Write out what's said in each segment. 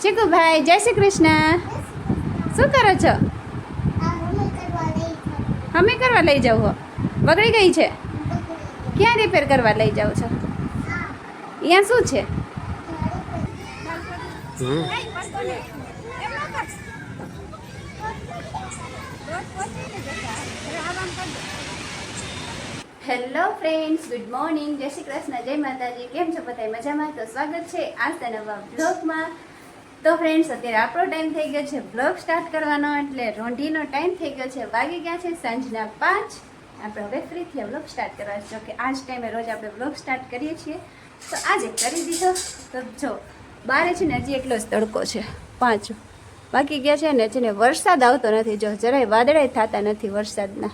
ચીકુ ભાઈ જય શ્રી કૃષ્ણ. શું કરો છો? અમે કરવા લઈ જાવ હો? બગડી ગઈ છે? ક્યાં રિપેર કરવા લઈ જાવ છો? અહીંયા શું છે? હેલો ફ્રેન્ડ્સ, ગુડ મોર્નિંગ, જય શ્રી કૃષ્ણ, જય માતાજી. કેમ છો બધા? મજામાં? તો સ્વાગત છે આજના નવા બ્લોગમાં. તો ફ્રેન્ડ્સ, અત્યારે આપણો ટાઈમ થઈ ગયો છે બ્લોગ સ્ટાર્ટ કરવાનો, એટલે રોંઢીનો ટાઈમ થઈ ગયો છે. વાગી ગયા છે સાંજના 5. આપણે હવે ફ્રી થયા બ્લોગ સ્ટાર્ટ કરવા. જો કે આ જ ટાઈમે રોજ આપણે બ્લોગ સ્ટાર્ટ કરીએ છીએ, તો આજે કરી દીધો. તો જો બારે છે ને હજી એટલો જ તડકો છે, 5 વાગી ગયા છે ને છે ને વરસાદ આવતો નથી. જો જરાય વાદળાય થતા નથી વરસાદના.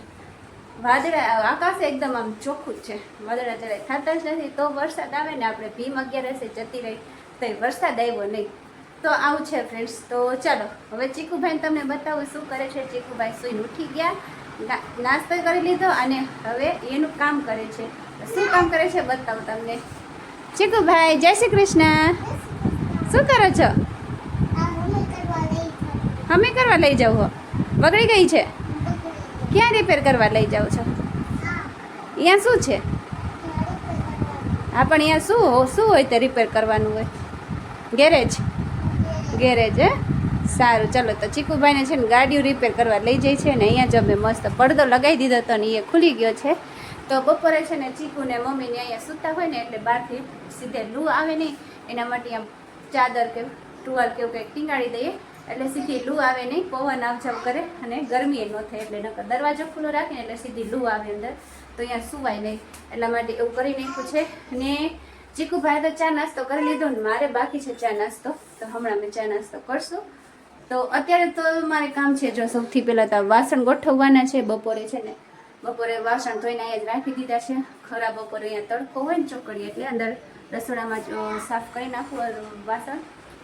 વાદળા આકાશ એકદમ આમ ચોખ્ખું જ છે, વાદળા જરાય થતા જ નથી. તો વરસાદ આવે ને આપણે ભીમ 11 જતી રહી તો વરસાદ આવ્યો નહીં. તો આવું છે ફ્રેન્ડ્સ. તો ચાલો હવે ચીકુભાઈને તમને બતાવું શું કરે છે. ચીકુભાઈ સૂઈને ઉઠી ગયા, નાસ્તો કરી લીધો અને હવે એનું કામ કરે છે. શું કામ કરે છે બતાવું તમને. ચીકુભાઈ જય શ્રી કૃષ્ણ. શું કરો છો? અમે કરવા લઈ જાવ હો? બગડી ગઈ છે? ક્યાં રિપેર કરવા લઈ જાઓ છો? અહીંયા શું છે? હા, પણ અહીંયા શું હોય તે રિપેર કરવાનું હોય? ગેરેજ? ગેરેજ હે? સારું, ચલો. તો ચીકુભાઈને છે ને ગાડીઓ રિપેર કરવા લઈ જાય છે ને અહીંયા જ અમે મસ્ત પડદો લગાવી દીધો હતો ને એ ખુલી ગયો છે. તો બપોરે છે ને ચીકુને મમ્મીને અહીંયા સૂતા હોય ને એટલે બહારથી સીધે લૂ આવે નહીં, એના માટે આમ ચાદર કે ટુવાલ કે એવું કંઈક ટીંગાડી દઈએ એટલે સીધી લૂ આવે નહીં, પવન આવ જાવ કરે અને ગરમી ન થાય. એટલે નકર દરવાજો ખુલ્લો રાખીને એટલે સીધી લૂ આવે અંદર, તો અહીંયા સુવાય નહીં. એટલા માટે એવું કરી નાખ્યું છે. ને ચીકુભાઈ તો ચા નાસ્તો કરી લીધો ને મારે બાકી છે ચા નાસ્તો, તો હમણાં અમે ચા નાસ્તો કરશું. તો અત્યારે તો મારે કામ છે, જો સૌથી પહેલાં તો વાસણ ગોઠવવાના છે. બપોરે છે ને બપોરે વાસણ ધોઈને અહીંયા જ રાખી દીધા છે. ખરા બપોરે અહીંયા તડકો હોય ને ચોકડી એટલે અંદર રસોડામાં સાફ કરી નાખવું વાસણ.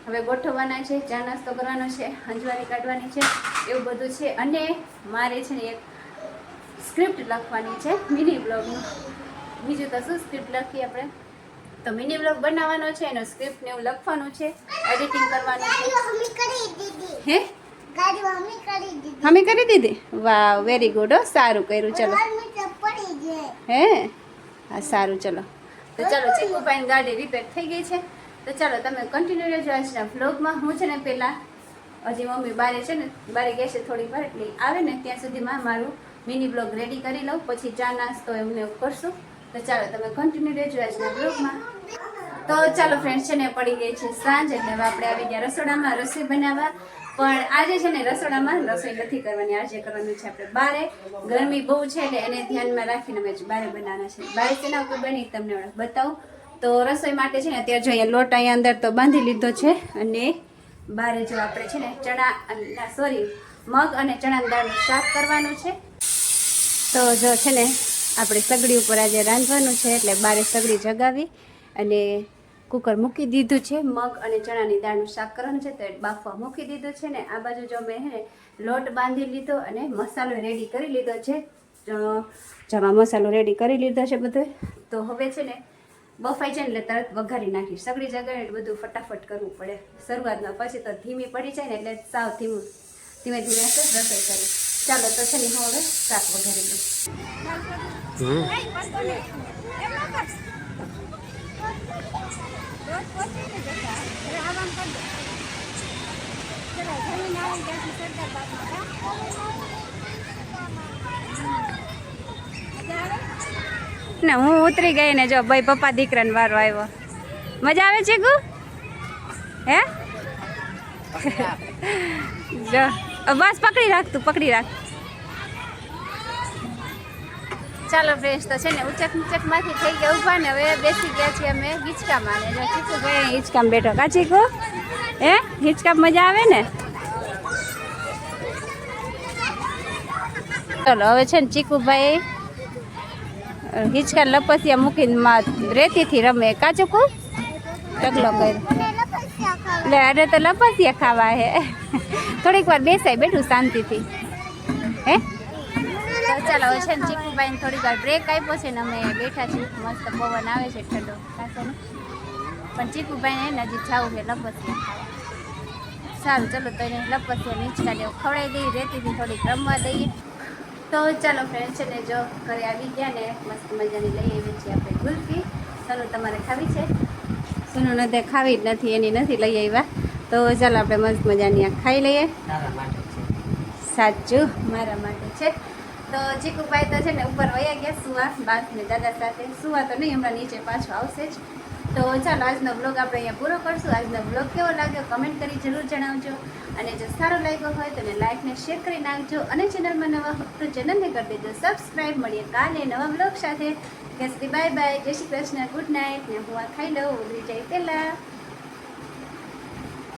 હવે ગોઠવવાના છે, ચા નાસ્તો કરવાનો છે, હંજવારી કાઢવાની છે, એવું બધું છે. અને મારે છે ને એક સ્ક્રિપ્ટ લખવાની છે મિની બ્લોગનું. બીજું તો શું સ્ક્રિપ્ટ લખીએ આપણે, તો મિની બ્લોગ બનાવવાનો છે, એનો સ્ક્રિપ્ટ ને એવું લખવાનું છે, એડિટિંગ કરવાનું છે. હે અમે કરી દીધી? વાહ, વેરી ગુડ હો, સારું કર્યું. ચલો હે, હા સારું. ચલો તો ચાલો, ચીકુભાઈની ગાડી રિપેર થઈ ગઈ છે. તો ચાલો તમે કન્ટિન્યુ રહેજો આજના વ્લોગમાં. હું છે ને પહેલાં હજી મમ્મી બારે છે ને બારે ગયા છે થોડીક વાર, એટલે આવે ને ત્યાં સુધીમાં મારું મિની બ્લોગ રેડી કરી લઉં, પછી ચા નાસ્તો એવું ને કરશું. તો ચાલો તમે કન્ટિન્યુ રહેજો આજના વ્લોગમાં. તો ચાલો ફ્રેન્ડ્સ, છે ને પડી ગઈ છે સાંજ, એટલે હવે આપણે આવી ગયા રસોડામાં રસોઈ બનાવવા. પણ આજે છે ને રસોડામાં રસોઈ નથી કરવાની, આજે કરવાનું છે આપણે બારે. ગરમી બહુ છે એટલે એને ધ્યાનમાં રાખીને અમે બારે બનાવવાના છે. બારે તેના ઉપર બની તમને બતાવું. તો રસોઈ માટે છે ને અત્યારે જો અહીંયા લોટ અહીંયા અંદર તો બાંધી લીધો છે, અને બારે જો આપણે છે ને મગ અને ચણાની દાળનું શાક કરવાનું છે. તો જો છે ને આપણે સગડી ઉપર આજે રાંધવાનું છે, એટલે બારે સગડી જગાવી અને કુકર મૂકી દીધું છે. મગ અને ચણાની દાળનું શાક કરવાનું છે, તો બાફવા મૂકી દીધું છે. ને આ બાજુ જો મેં લોટ બાંધી લીધો અને મસાલો રેડી કરી લીધો છે. જમાં મસાલો રેડી કરી લીધો છે બધો. તો હવે છે ને બફાઈ જાય ને એટલે તરત વઘારી નાખી. સગડી જગાડે એટલે બધું ફટાફટ કરવું પડે શરૂઆતમાં, પછી તો ધીમી પડી જાય ને એટલે સાવ ધીમે ધીમે રસોઈ કરી. ચાલો તો છે ને હું હવે શાક વઘારી દઉં. ને હું ઉતરી ગઈ ને જો ભાઈ પપ્પા દીકરાને વારો આવ્યો. મજા આવે છે ગુ? હે જો બસ પકડી રાખ, તું પકડી રાખ. ચાલો ફ્રેન્ડ્સ, તો છે ને ઉચકમાંથી થઈ ગયા ઊભા ને હવે બેસી ગયા છીએ અમે હિંચકામાં. ને જો ચીકુભાઈ હિંચકામાં બેઠો. કા ચીકુ? હે હિંચકામાં મજા આવે ને? ચાલો હવે છે ને ચીકુભાઈ હિંચકા લપસિયા મૂકીને રેતીથી રમે. કાચુકુ ઢગલો કર્યો એટલે અરે તો લપસિયા ખાવા હે. થોડીક વાર બેસાય બેઠું શાંતિથી. હે ચાલો હવે છે ને ચીકુભાઈને થોડીક વાર બ્રેક આપ્યો છે ને અમે બેઠા છીએ. મસ્ત પવન આવે છે ઠંડો કાંસો. પણ ચીકુભાઈને હજી જાવું છે લપસિયા ખાવા. સારું ચલો તો એને લપસ્યા નીચકા ને ખવડાવી દઈએ, રેતીથી થોડીક રમવા દઈએ. તો ચાલો ફ્રેન્ડ છે ને જો ઘરે આવી ગયા ને મસ્ત મજાની લઈ આવી છીએ આપણે ગુલ્ફી. સોનું તમારે ખાવી છે? સોનું નથી ખાવી જ નથી, એની નથી લઈ આવ્યા. તો ચાલો આપણે મસ્ત મજાની આ ખાઈ લઈએ. સાચું મારા માટે છે. તો ચીકુભાઈ તો છે ને ઉપર વયા ગયા સુવા બાસ ને દાદા સાથે. સુવા તો નહીં, હમણાં નીચે પાછો આવશે જ. તો ચાલો આજનો બ્લોગ આપણે અહીંયા પૂરો કરશું. આજનો બ્લોગ કેવો લાગ્યો કમેન્ટ કરી જરૂર જણાવજો. અને જો સારો લાગ્યો હોય તો એને લાઈક ને શેર કરી નાખજો. અને ચેનલમાં નવા હો તો ચેનલને કરી દેજો સબસ્ક્રાઈબ. મળીએ કાલે નવા બ્લોગ સાથે. ત્યાં સુધી બાય બાય, જય શ્રી કૃષ્ણ, ગુડ નાઇટ. ને હું આ ખાઈ લઉં ઉતરી જાય પહેલાં.